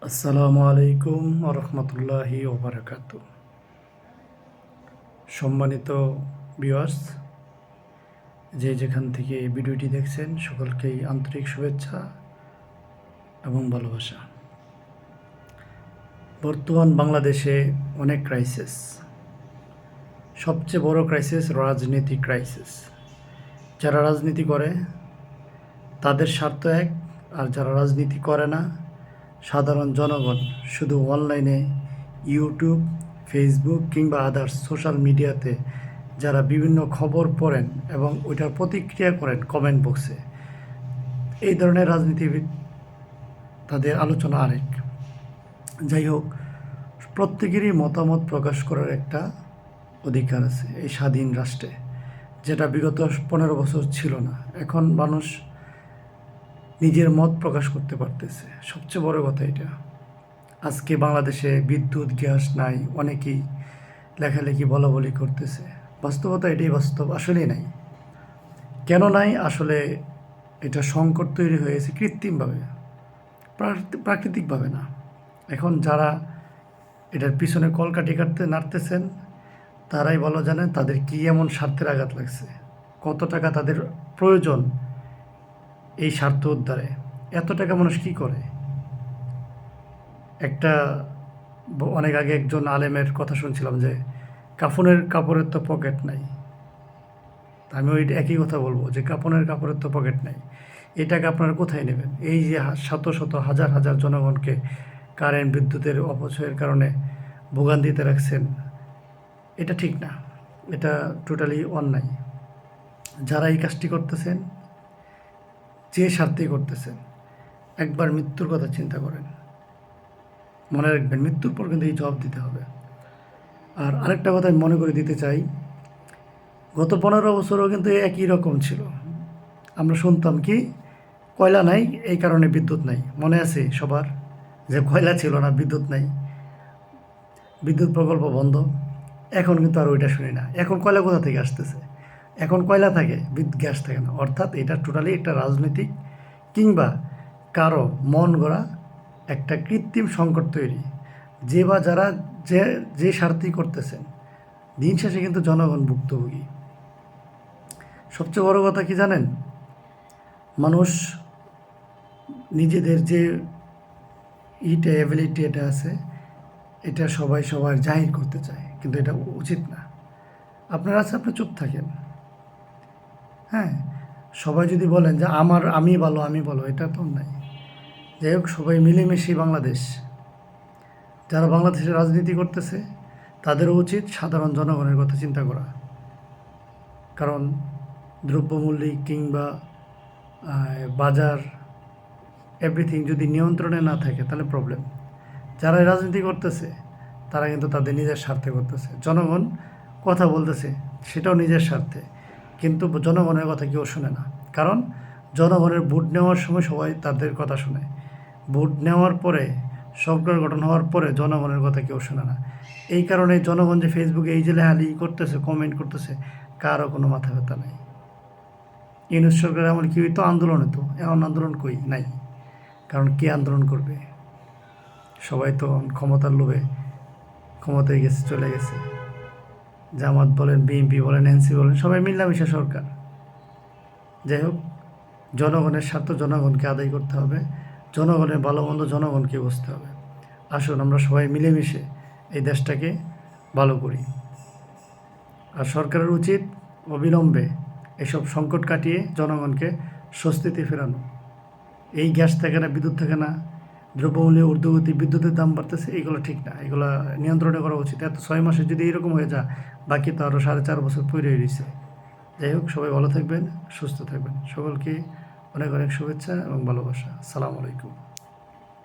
আসসালামু আলাইকুম রহমতুল্লাহি ওবরাকাত। সম্মানিত ভিউয়ার্স, যে যেখান থেকে এই ভিডিওটি দেখছেন সকলকেই আন্তরিক শুভেচ্ছা এবং ভালোবাসা। বর্তমান বাংলাদেশে অনেক ক্রাইসিস, সবচেয়ে বড় ক্রাইসিস রাজনীতি ক্রাইসিস। যারা রাজনীতি করে তাদের স্বার্থ এক, আর যারা রাজনীতি করে না সাধারণ জনগণ শুধু অনলাইনে ইউটিউব, ফেসবুক কিংবা আদার্স সোশ্যাল মিডিয়াতে যারা বিভিন্ন খবর পড়েন এবং ওইটার প্রতিক্রিয়া করেন কমেন্ট বক্সে, এই ধরনের রাজনীতিবিদ তাদের আলোচনা আরেক। যাই হোক, প্রত্যেকেরই মতামত প্রকাশ করার একটা অধিকার আছে এই স্বাধীন রাষ্ট্রে, যেটা বিগত 15 বছর ছিল না। এখন মানুষ নিজের মত প্রকাশ করতে পারতেছে, সবচেয়ে বড় কথা এটা। আজকে বাংলাদেশে বিদ্যুৎ, গ্যাস নাই, অনেকেই লেখালেখি বলাবলি করতেছে। বাস্তবতা এটাই বাস্তব, আসলেই নাই। কেন নাই? আসলে এটা সংকট তৈরি হয়েছে কৃত্রিমভাবে, প্রাকৃতিকভাবে না। এখন যারা এটার পিছনে কলকাঠি কাটতে নাড়তেছেন তারাই ভালো জানেন তাদের কী এমন স্বার্থের আঘাত লাগছে, কত টাকা তাদের প্রয়োজন এই স্বার্থ উদ্ধারে। এত টাকা মানুষ কী করে? অনেক আগে একজন আলেমের কথা শুনছিলাম যে কাফনের কাপড়ের তো পকেট নাই। আমি ওই একই কথা বলবো যে কাফনের কাপড়ের তো পকেট নাই। এই টাকা আপনারা কোথায় নেবেন? এই যে শত শত হাজার হাজার জনগণকে কারেন্ট বিদ্যুতের অপচয়ের কারণে ভোগান্তিতে রাখছেন, এটা ঠিক না, এটা টোটালি অন্যায়। যারা এই কাজটি করতেছেন, যে স্বার্থেই করতেছেন, একবার মৃত্যুর কথা চিন্তা করেন। মনে রাখবেন, মৃত্যুর পর কিন্তু এই জবাব দিতে হবে। আর আরেকটা কথা আমি মনে করে দিতে চাই, গত 15 বছরও কিন্তু একই রকম ছিল। আমরা শুনতাম কি, কয়লা নাই এই কারণে বিদ্যুৎ নাই। মনে আছে সবার যে কয়লা ছিল না, বিদ্যুৎ নাই, বিদ্যুৎ প্রকল্প বন্ধ। এখন কিন্তু আর ওইটা শুনি না। এখন কয়লা কোথা থেকে আসতেছে? এখন কয়লা থাকে, গ্যাস থাকে না। অর্থাৎ এটা টোটালি একটা রাজনৈতিক কিংবা কারো মন গড়া একটা কৃত্রিম সংকট তৈরি। যে বা যারা যে স্বার্থেই করতেছেন, দিন শেষে কিন্তু জনগণ ভুক্তভোগী। সবচেয়ে বড় কথা কি জানেন? মানুষ নিজেদের যে অ্যাবিলিটি এটা আছে, এটা সবাই সবার জাহির করতে চায়, কিন্তু এটা উচিত না। আপনার আছে, আপনি চুপ থাকেন। হ্যাঁ, সবাই যদি বলেন যে আমি ভালো, এটা তো নাই। যাই হোক, সবাই মিলেমিশে বাংলাদেশ। যারা বাংলাদেশে রাজনীতি করতেছে তাদেরও উচিত সাধারণ জনগণের কথা চিন্তা করা। কারণ দ্রব্যমূল্য কিংবা বাজার এভরিথিং যদি নিয়ন্ত্রণে না থাকে তাহলে প্রবলেম। যারা রাজনীতি করতেছে তারা কিন্তু তাদের নিজের স্বার্থে করতেছে। জনগণ কথা বলতেছে সেটাও নিজের স্বার্থে, কিন্তু জনগণের কথা কেউ শোনে না। কারণ জনগণের ভোট নেওয়ার সময় সবাই তাদের কথা শোনে, ভোট নেওয়ার পরে, সরকার গঠন হওয়ার পরে জনগণের কথা কেউ শোনে না। এই কারণে জনগণ যে ফেসবুকে এই যে লেহালি করতেছে, কমেন্ট করতেছে, কারও কোনো মাথা ব্যথা নাই। ইউনূস সরকার এমন কি হইতো, আন্দোলন হতো, এমন আন্দোলন কই নাই। কারণ কে আন্দোলন করবে? সবাই তো ক্ষমতার লোভে ক্ষমতায় চলে গেছে। জামাত বলেন, বিএনপি বলেন, এনসি বলেন, সবাই মিলামিশা সরকার। যাই হোক, জনগণের স্বার্থ জনগণকে আদায় করতে হবে, জনগণের ভালো মন্দ জনগণকে বুঝতে হবে। আসুন আমরা সবাই মিলেমিশে এই দেশটাকে ভালো করি। আর সরকারের উচিত অবিলম্বে এসব সংকট কাটিয়ে জনগণকে স্বস্তিতে ফেরানো। এই গ্যাস থাকে না, বিদ্যুৎ থাকে না, দ্রব্যমূল্যের ঊর্ধ্বগতি, বিদ্যুতের দাম বাড়তেছে, এগুলো ঠিক না। এগুলো নিয়ন্ত্রণে করা উচিত। এত 6 মাসে যদি এরকম হয়ে যায়, বাকি তো আরও 4.5 বছর পরে রয়েছে। যাই হোক, সবাই ভালো থাকবেন, সুস্থ থাকবেন। সকলকে অনেক অনেক শুভেচ্ছা এবং ভালোবাসা। আসসালামু আলাইকুম।